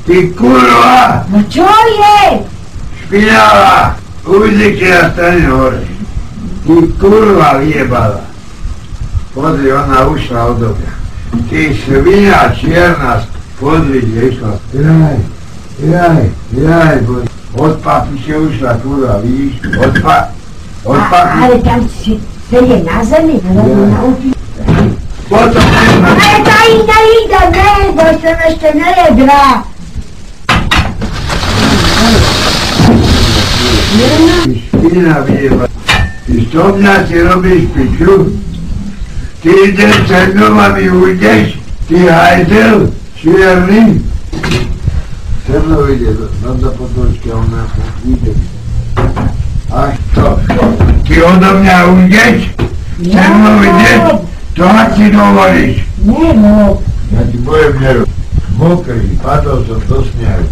Ty kurva! No čo je? Špinavá! Uvidíte, ja stane hore. Ty kurva vyjebala. Podri, ona ušla odo mňa. Ty svina čierna, podri, išla. Jaj, od papiče ušla kurva, vidíš? Od papiče. Ale tam si je na zemi, alebo na upi. Potom Ale tá ide, ne, bo som ešte nejedla. Ty špina vyjeba. Ty so mňa si robíš piču? Ty ideš se mnou a mi ujdeš? Ty hajdel, čierny? Se mnou ide, do potočky a ona ide. Až to. Ty odo mňa ujdeš? Se mnou ideš? To ti dovolíš? Nebo. Ja ti poviem, Nero. Mokrý, padol som do smiaru.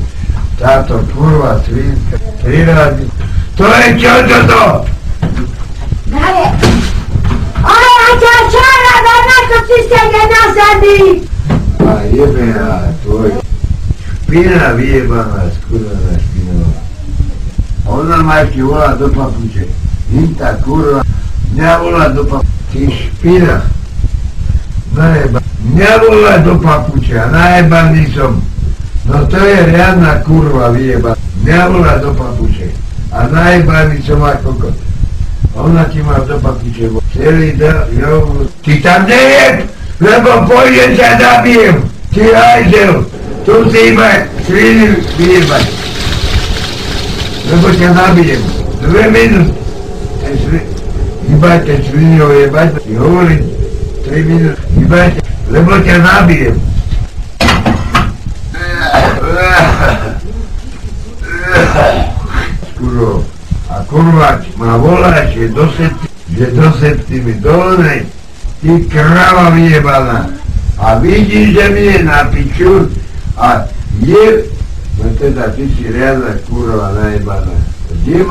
Táto kurva svinka, 3 razy. To je čo toto? Ale ťa čara, na to si sedie na zemi. A jebená tvoj. Špina vyjebaná, skurvená špinová. Ona ma ešte volá do papuče. Tá kurva, mňa volá do papuče. Ty špina. Mňa volá do papuče a najebaný som. No to je riadna kurva vyjebaná. Mňa volá do papuče a najebaný som ako kokot. Ona ti má do papuče celý deň. Ty tam nejed, lebo pôjdem ťa zabijem. Ty hajdel. Tu si iba sviny vyjebať. Lebo ťa zabijem. 2 minúty. Hýbajte sviny ojebať. Ti hovorím 3 minúty. Hýbajte, lebo ťa zabijem. Kurvo. A kurvač ma volá, že do septimi dolnej. Ty krava vyjebaná. A vidíš, že mi je na piču a je... No teda, ty si riadna kurva najebaná. Kde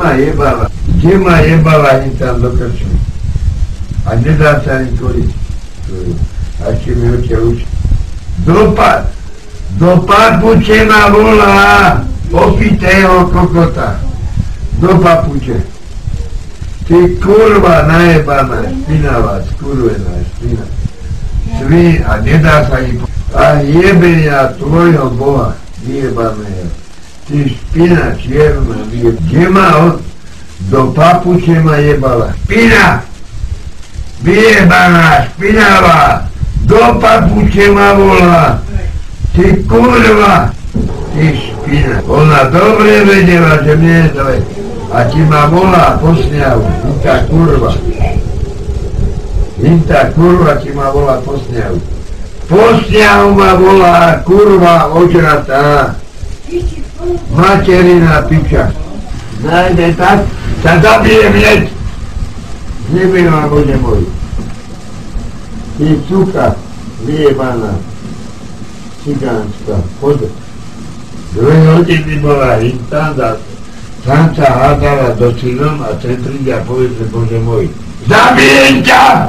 ma jebala ani tam do krčmy. A nedá sa ani koriť. A ešte mi ho ťa učí. Do papuče ma volá opitého kokota. Do papuče. Ty kurva najebaná, špinavá, skurvená špina. Svin a nedá sa ani a jebenia tvojho boha, vyjebaného. Ty špina čierna, kde ma od... Do papuče ma jebala. Špina! Vyjebaná, špinavá! Do papuče ma volá! Ty kurva! Ty špina! Ona dobre vedela, že mne je zle. A ti ma volá po sňahu. Tá kurva. Tá kurva ti ma volá po sňahu. Po sňahu ma volá kurva ožratá. Materina piča. Najde tak, sa zabijem hneď. Nebýva, Bože môj. Ty cuka, vyjebaná. Cigánska, poď. 2 hodiny bola intanda. Tam sa hádala do synom a centrík a povedze, Bože môj. Zabijem ťa!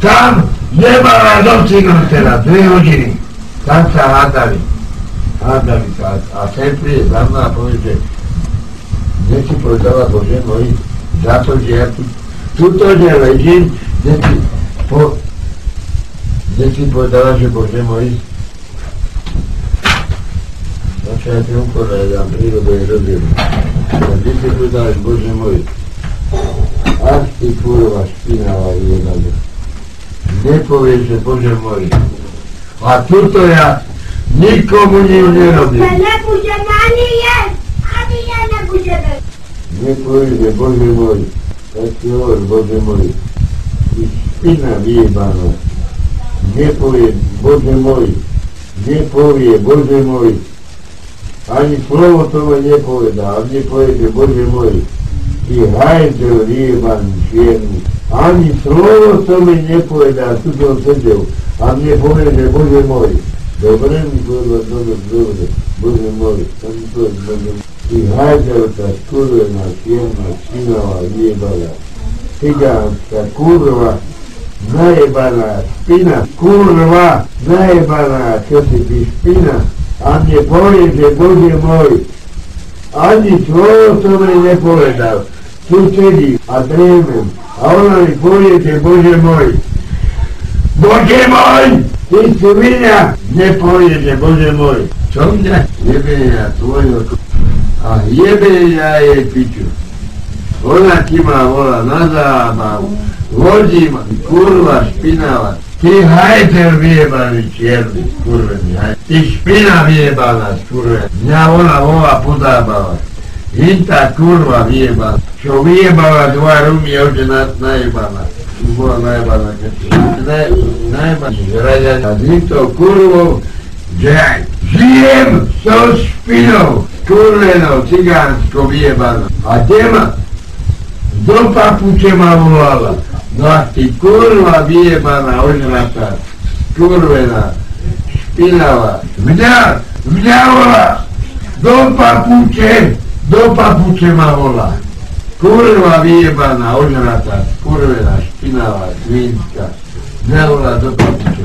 Tam nebala do synom teraz, 2 hodiny. Tam sa hádali. Hádali sa a centrík za mňa a povedze, kde si povedala, Bože môj, za to, že ja tuto, že ležím, kde si povedala, že Bože môj, čo ja ti uporaj, dám prírodu i rozdielu. A kde si povedala, že Bože môj, ach ty kurva špinavá vyjedala. Nepovieš, že Bože môj. A tuto ja nikomu nič nerobím. Nebudeme ani jesť, ani ja nebudeme. Nepovieš, že Bože môj. Tak ti hovor, Bože môj. Ty špina vyjebaná. Nepovie, Bože môj. Nepovie, Bože môj. Ani slovo toho nepovedá, a nepovie, že Bože môj. Ty hajdel vyjebaný čierny. Ani slovo to mi nepovedá, tu som sedel. A mne povie, že Bože môj. Dobre mi povedal, dobre. Bože môj, to mi povedal, Bože môj. Ty hajdelka, skurvená, čierna, špinavá, vyjebala. Cigánska, kurva, najebaná, špina, kurva, najebaná, čo si ty špina? A mne poviete, Bože môj, ani slovo som jej nepovedal. Tu sedím a trémem. A ona mi poviete, Bože môj, ty svinia, nepoviete, Bože môj. Čo mňa? Jebe ja tvojho a jebe ja jej piču. Ona ti ma volá na zábavu, vodí ma, kurva špinava. Ty hajter vyjebaný čierny, skurvený hajter. Ty špina vyjebaná, skurvený. Mňa ona volá podábava. Hinta kurva vyjebaná. Čo vyjebala dva rumy, oče najebaná. Bola najebaná, keď si najebaný zraďania. A týmto kurvou, že žijem so špinou, skurvenou, cigánskou vyjebanou. A tema do papuče ma volala. No a ty kurva vyjebaná, ožratá, skurvená, špinavá. Mňa volá, do papuče ma volá. Kurva vyjebaná, ožratá, skurvená, špinavá, svinská. Mňa volá do papuče.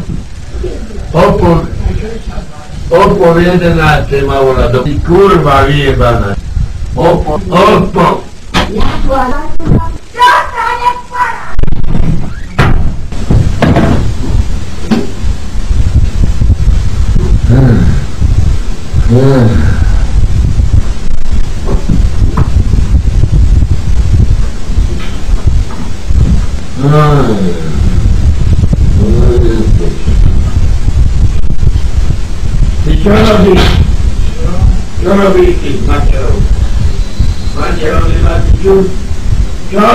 Opo 11 ma volá, do kurva vyjebaná. Opo. Ty čo robíš? Čo robíš ty s materou? Materou nemá piču? Čo?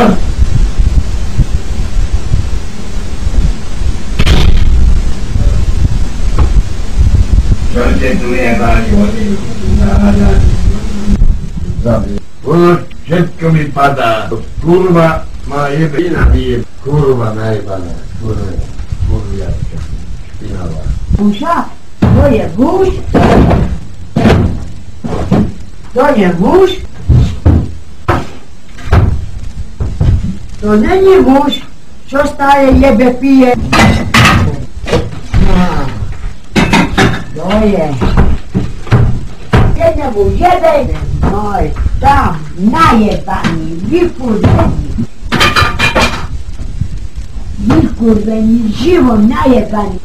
Čo ste tu jebali hodinu? Ono všetko mi padá. Kurva ma jebe, špina vyjeb. Kurva najebaná, kurviačka, špinavá. Buša? To je buš? To je buš? To není muž, čo stále jebe pije. To je. Jeden mu jebe, no tam najebaný, vykurvený, živo najebaný.